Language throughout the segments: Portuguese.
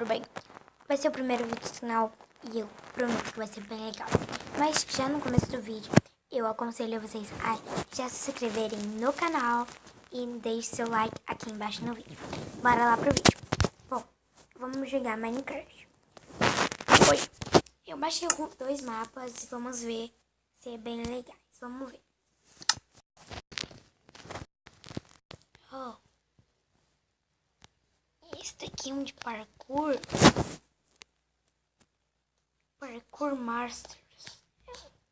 Tudo bem? Vai ser o primeiro vídeo do canal e eu prometo que vai ser bem legal. Mas já no começo do vídeo, eu aconselho vocês a já se inscreverem no canal e deixe seu like aqui embaixo no vídeo. Bora lá pro vídeo. Bom, vamos jogar Minecraft. Hoje, eu baixei dois mapas e vamos ver se é bem legais. Vamos ver. Oh. Este aqui é um de parkour. Parkour Masters.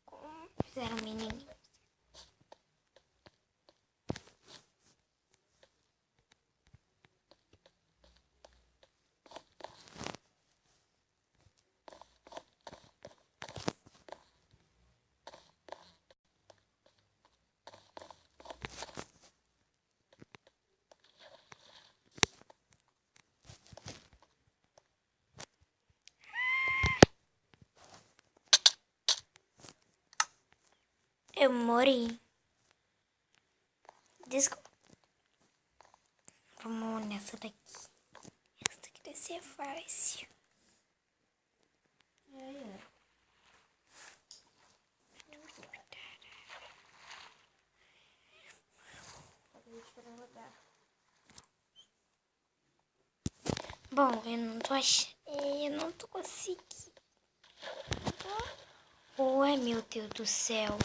Como fizeram menino? Eu morri. Desculpa. Vamos nessa daqui. Essa daqui deve ser fácil. Bom, eu não tô achando. Eu não tô conseguindo. Ué, meu Deus do céu.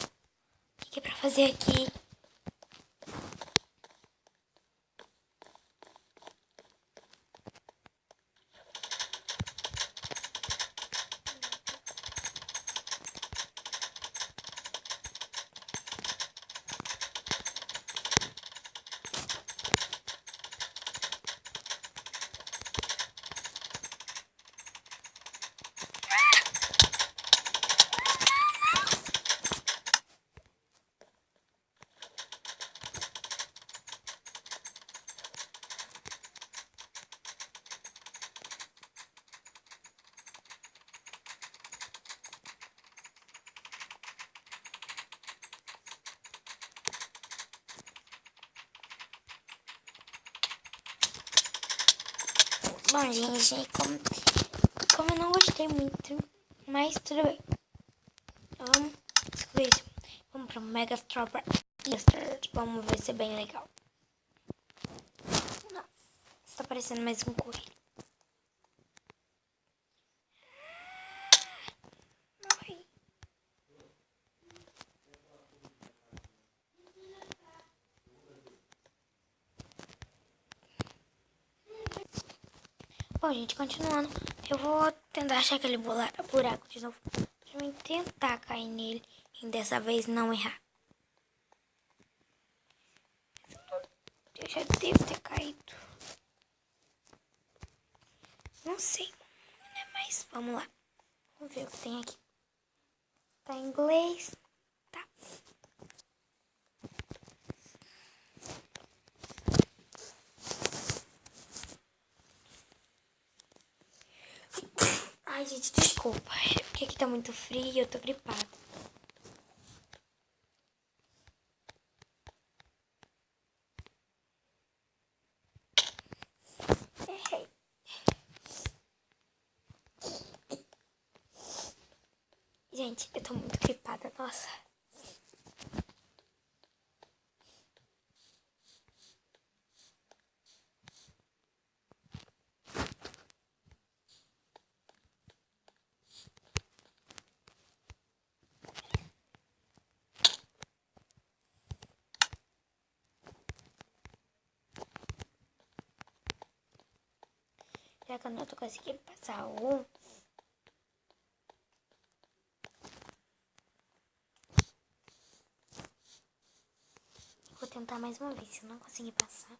O que é pra fazer aqui? Bom, gente, como eu não gostei muito, mas tudo bem. Vamos descobrir isso. Vamos pro Mega Tropa Easter. Vamos ver se é bem legal. Nossa, está parecendo mais um coelho. Morri. Bom, gente, continuando. Eu vou tentar achar aquele buraco de novo. Pra mim tentar cair nele e dessa vez não errar. Eu já devo ter caído. Não sei. Mas vamos lá. Vamos ver o que tem aqui. Tá em inglês. Tá. Ai, gente, desculpa. É porque aqui tá muito frio e eu tô gripada. Errei. Gente, eu tô muito gripada, nossa. Já que eu não tô conseguindo passar um, vou tentar mais uma vez. Se eu não conseguir passar.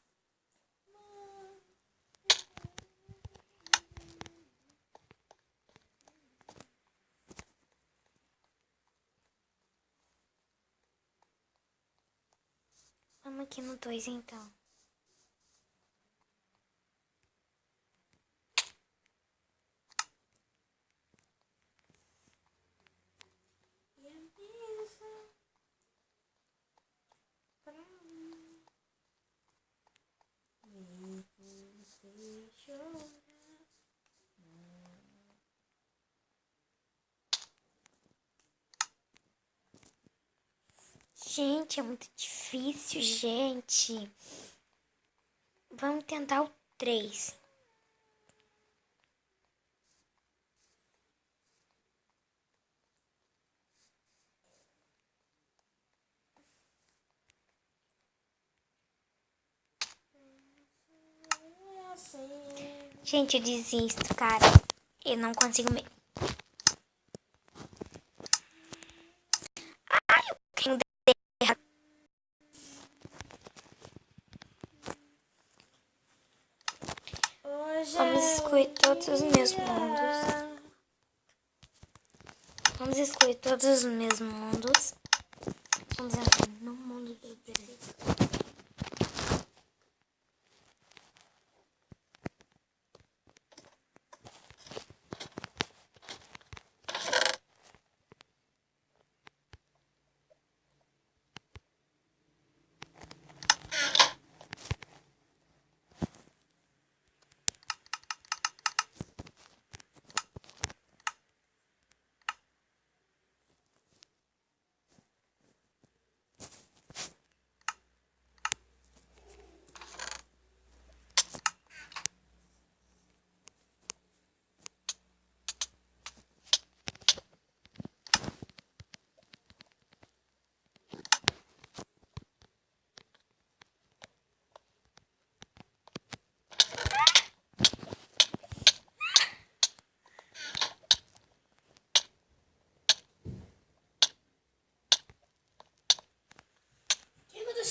Vamos aqui no 2 então. Gente, é muito difícil, gente. Vamos tentar o 3. Gente, eu desisto, cara. Eu não consigo mesmo. Ai, eu tenho errado. Vamos excluir todos os meus mundos. Vamos excluir todos os meus mundos. Vamos entrar no mundo do Brasil.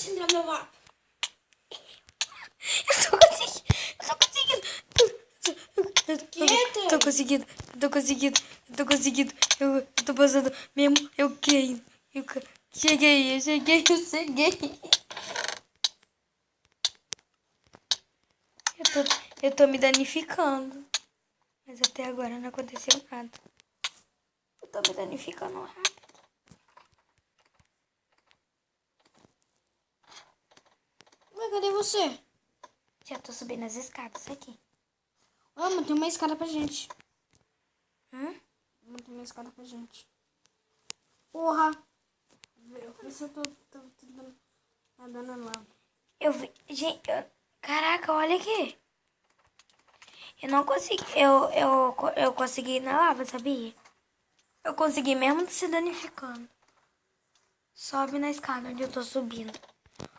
Entrar meu mapa. Eu tô conseguindo. Quieta. Tô conseguindo. Eu tô passando mesmo. Eu cheguei. Eu tô me danificando. Mas até agora não aconteceu nada. Eu tô me danificando rápido. Mas cadê você? Já tô subindo as escadas aqui. Ah, mas tem uma escada pra gente. Hum? Tem uma escada pra gente. Porra. Eu ver se eu tô tentando nadando lá. Eu vi. Gente, caraca, olha aqui. Eu não consegui. Eu consegui ir na lava, sabia? Eu consegui mesmo se danificando. Sobe na escada onde eu tô subindo.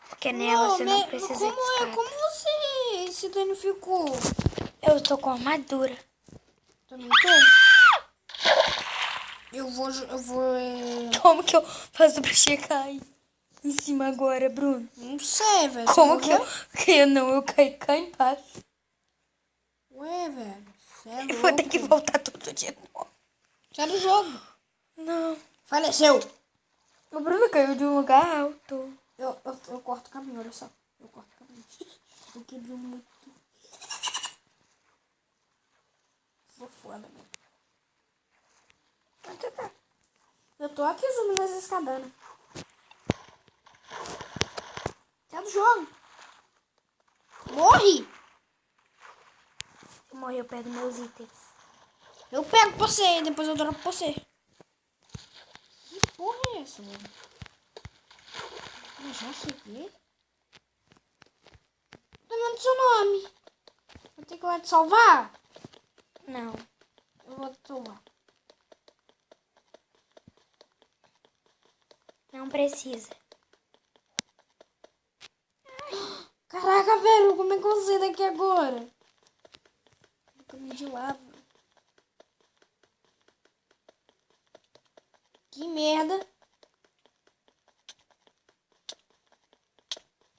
Porque nela você não precisa de escada. Como você se danificou? Eu tô com armadura. Também tô. Eu vou... Como que eu faço pra chegar aí em cima agora, Bruno? Não sei, velho. Como que eu caí cá embaixo? Ué, velho. Você é Eu vou ter louco. que voltar tudo de novo. Sai do jogo. Não. Faleceu. O Bruno caiu de um lugar alto. Eu corto o caminho, olha só. Eu corto o caminho. Eu quebrei muito. Vou foda, velho. Onde você tá? Eu tô aqui subindo as escadanas. Sai do jogo. Morre. Morreu perto dos meus itens. Eu pego pra você e depois eu dropo pra você. Que porra é essa, mano? Eu já cheguei? Tá vendo seu nome? Eu tenho que ir lá te salvar? Não. Eu vou te salvar. Não precisa. Caraca, velho, como é que eu saio daqui agora? No caminho de lava. Que merda.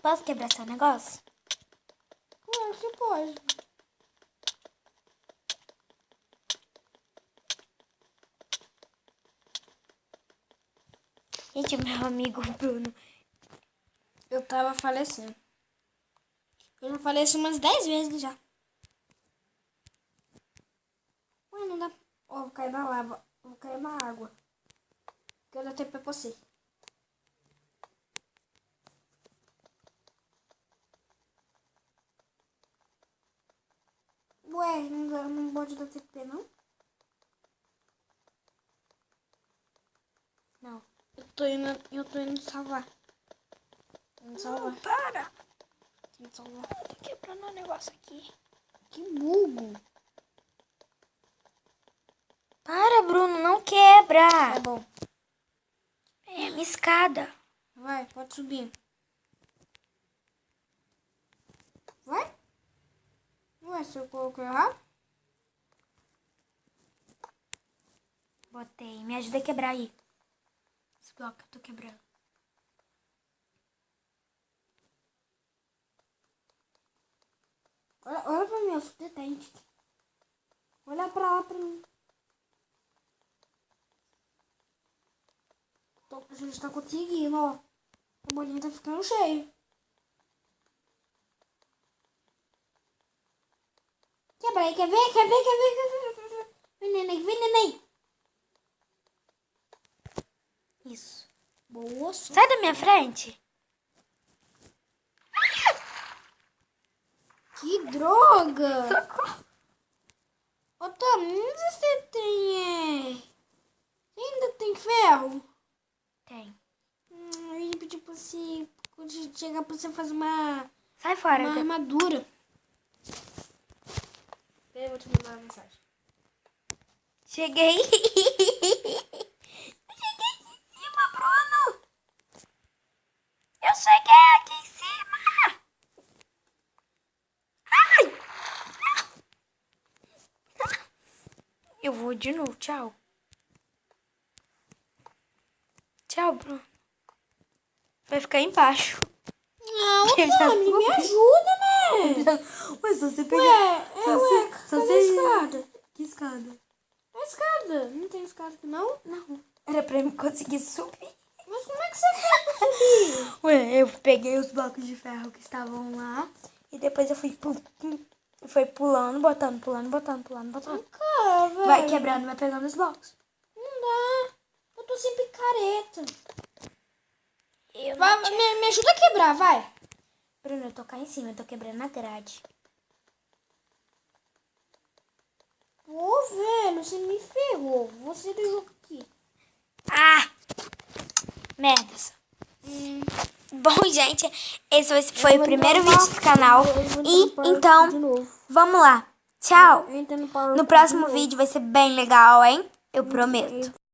Posso quebrar seu negócio? Claro que pode. Gente, meu amigo Bruno. Eu tava falecendo. Eu já faleci umas 10 vezes já. Ué, não dá... Ó, vou cair na lava. Vou cair na água. Porque eu dou tempo pra você. Ué, não pode dar TP, não? Não. Eu tô indo salvar. Tem que salvar. Para. Tem que salvar. Tô quebrando o negócio aqui. Que bugo. Para, Bruno, não quebra. Tá bom. É minha escada. Vai, pode subir. Vai? Ué, se eu colocar errado? Botei. Me ajuda a quebrar aí. Esse bloco que eu tô quebrando. Olha pra mim, eu sou detente. Olha pra lá pra mim. A gente tá conseguindo, ó. A bolinha tá ficando cheia. Quebra aí, quer ver? Quer ver? Quer ver? Quer ver? Quer ver? Vem, neném, vem, neném. Isso. Boa, Sai da minha frente. Que droga! Socorro. Ô, Tom, você tem, você ainda tem ferro? Tem. Aí pedi pra você, quando a gente chegar pra você fazer uma Sai fora. armadura. Eu vou te mandar uma mensagem. Cheguei. Eu cheguei aqui em cima, Bruno. Eu cheguei aqui em cima. Ai. Eu vou de novo. Tchau. Tchau, Bruno. Vai ficar embaixo. Não, Eu já Tommy, me subi. ajuda, né? Ué, se você Ué, só cadê você- a escada? Que escada? A escada. Não tem escada aqui, não? Não. Era pra eu conseguir subir. Mas como é que você fez pra subir? Ué, eu peguei os blocos de ferro que estavam lá. E depois eu fui pulando, botando, pulando, botando, pulando, botando. Cara, velho. Vai quebrando, vai pegando os blocos. Não dá. Eu tô sem picareta. Eu Vai, não tinha... me ajuda a quebrar, vai. Bruno, eu tô cá em cima, eu tô quebrando a grade. Pô, velho, você me ferrou. Você deixou aqui. Ah! Merdas. Bom, gente, esse foi o primeiro vídeo do canal. E então, vamos lá. Tchau. No próximo vídeo vai ser bem legal, hein? Eu prometo.